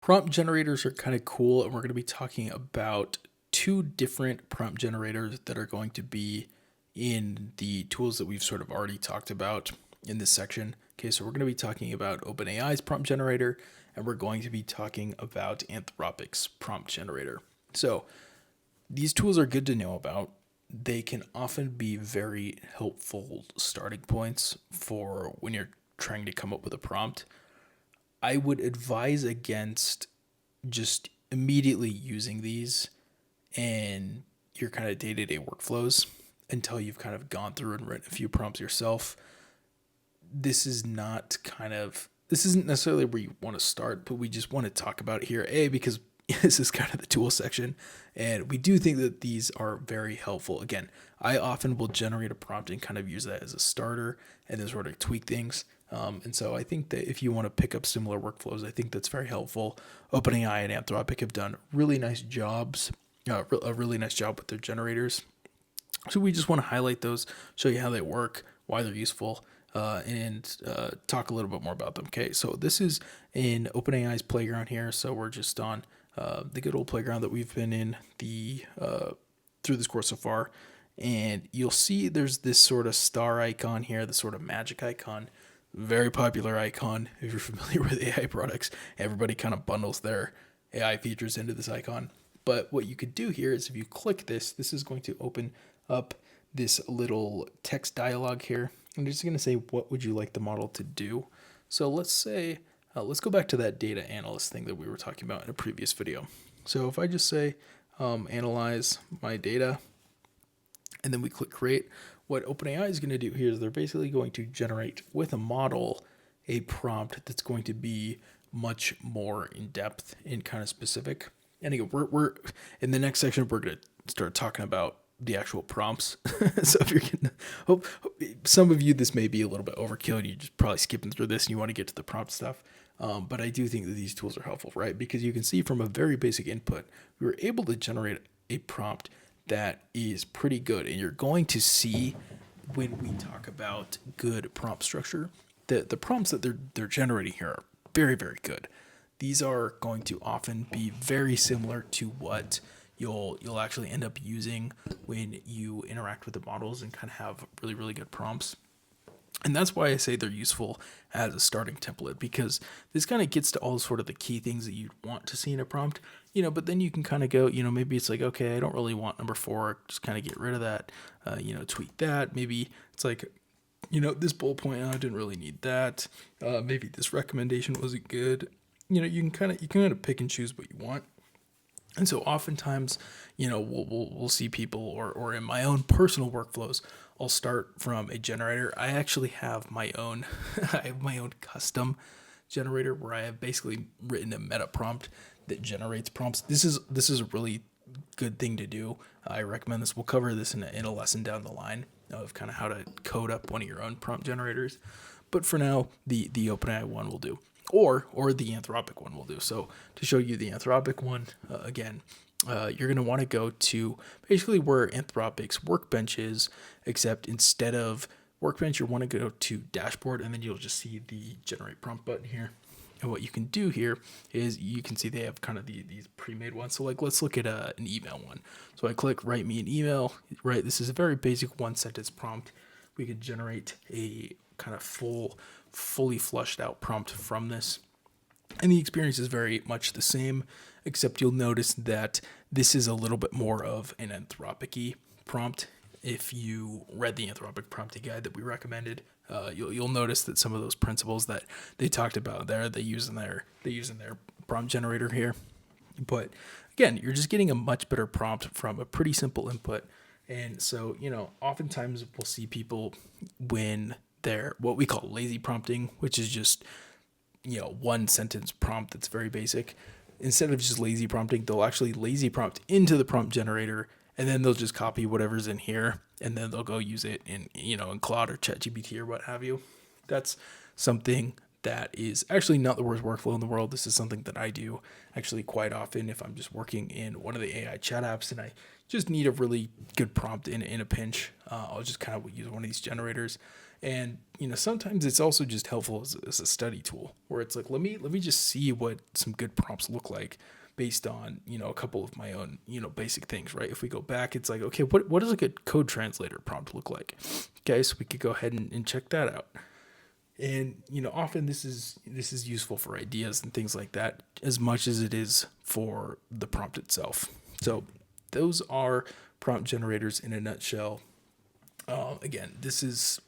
Prompt generators are kind of cool, and we're going to be talking about two different prompt generators that are going to be in the tools that we've sort of already talked about in this section. Okay, so we're going to be talking about OpenAI's prompt generator, and we're going to be talking about Anthropic's prompt generator. So these tools are good to know about. They can often be very helpful starting points for when you're trying to come up with a prompt. I would advise against just immediately using these in your kind of day-to-day workflows until you've kind of gone through and written a few prompts yourself. This isn't necessarily where you want to start, but we just want to talk about it here, because this is kind of the tool section, and we do think that these are very helpful. Again, I often will generate a prompt and kind of use that as a starter and then sort of tweak things. And so I think that if you want to pick up similar workflows, I think that's very helpful. OpenAI and Anthropic have done really nice jobs, a really nice job with their generators. So we just want to highlight those, show you how they work, why they're useful, and talk a little bit more about them. Okay, so this is in OpenAI's playground here. So we're just on the good old playground that we've been in through this course so far. And you'll see there's this sort of star icon here, the sort of magic icon. Very popular icon if you're familiar with AI products. Everybody kind of bundles their AI features into this icon. But what you could do here is if you click this is going to open up this little text dialog here. I'm just going to say, what would you like the model to do? So let's say, let's go back to that data analyst thing that we were talking about in a previous video. So if I just say, analyze my data, and then we click create, what OpenAI is going to do here is they're basically going to generate with a model a prompt that's going to be much more in depth and kind of specific. And again, we're in the next section, we're going to start talking about the actual prompts. So if you're getting, some of you, this may be a little bit overkill and you're just probably skipping through this and you want to get to the prompt stuff. But I do think that these tools are helpful, right? Because you can see from a very basic input, we were able to generate a prompt that is pretty good. And you're going to see when we talk about good prompt structure, the prompts that they're generating here are very, very good. These are going to often be very similar to what you'll actually end up using when you interact with the models and kind of have really, really good prompts. And that's why I say they're useful as a starting template, because this kind of gets to all sort of the key things that you want to see in a prompt, but then you can kind of go, maybe it's like, okay, I don't really want number 4, just kind of get rid of that, tweak that. Maybe it's like, this bullet point, I didn't really need that. Maybe this recommendation wasn't good. You can kind of pick and choose what you want. And so oftentimes, we'll see people, or in my own personal workflows, I'll start from a generator. I actually have my own, I have my own custom generator where I have basically written a meta prompt that generates prompts. This is a really good thing to do. I recommend this. We'll cover this in a lesson down the line of kind of how to code up one of your own prompt generators. But for now, the OpenAI one will do. Or the Anthropic one will do. So to show you the Anthropic one, again, you're going to want to go to basically where Anthropic's workbench is, except instead of workbench, you want to go to dashboard, and then you'll just see the generate prompt button here. And what you can do here is you can see they have kind of these pre-made ones. So like, let's look at an email one. So I click write me an email, right? This is a very basic 1-sentence prompt. We could generate a kind of fully fleshed out prompt from this. And the experience is very much the same, except you'll notice that this is a little bit more of an Anthropic-y prompt. If you read the Anthropic prompting guide that we recommended, you'll notice that some of those principles that they talked about there, they use in their prompt generator here. But again, you're just getting a much better prompt from a pretty simple input. And so, oftentimes we'll see people when they're what we call lazy prompting, which is just, 1-sentence prompt that's very basic. Instead of just lazy prompting, they'll actually lazy prompt into the prompt generator, and then they'll just copy whatever's in here, and then they'll go use it in Claude or ChatGPT or what have you. That's something that is actually not the worst workflow in the world. This is something that I do actually quite often if I'm just working in one of the AI chat apps and I just need a really good prompt in a pinch. I'll just kind of use one of these generators. And sometimes it's also just helpful as a study tool, where it's like, let me just see what some good prompts look like based on a couple of my own basic things, right? If we go back, it's like, okay, what does a good code translator prompt look like? Okay, so we could go ahead and check that out. And often this is useful for ideas and things like that as much as it is for the prompt itself. So those are prompt generators in a nutshell. Again, this is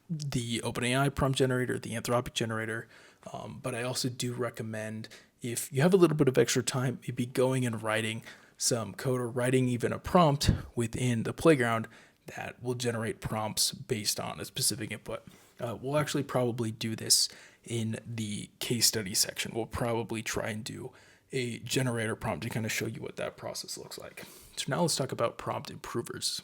the OpenAI prompt generator, the Anthropic generator, but I also do recommend, if you have a little bit of extra time, maybe going and writing some code or writing even a prompt within the playground that will generate prompts based on a specific input. We'll actually probably do this in the case study section. We'll probably try and do a generator prompt to kind of show you what that process looks like. So now let's talk about prompt improvers.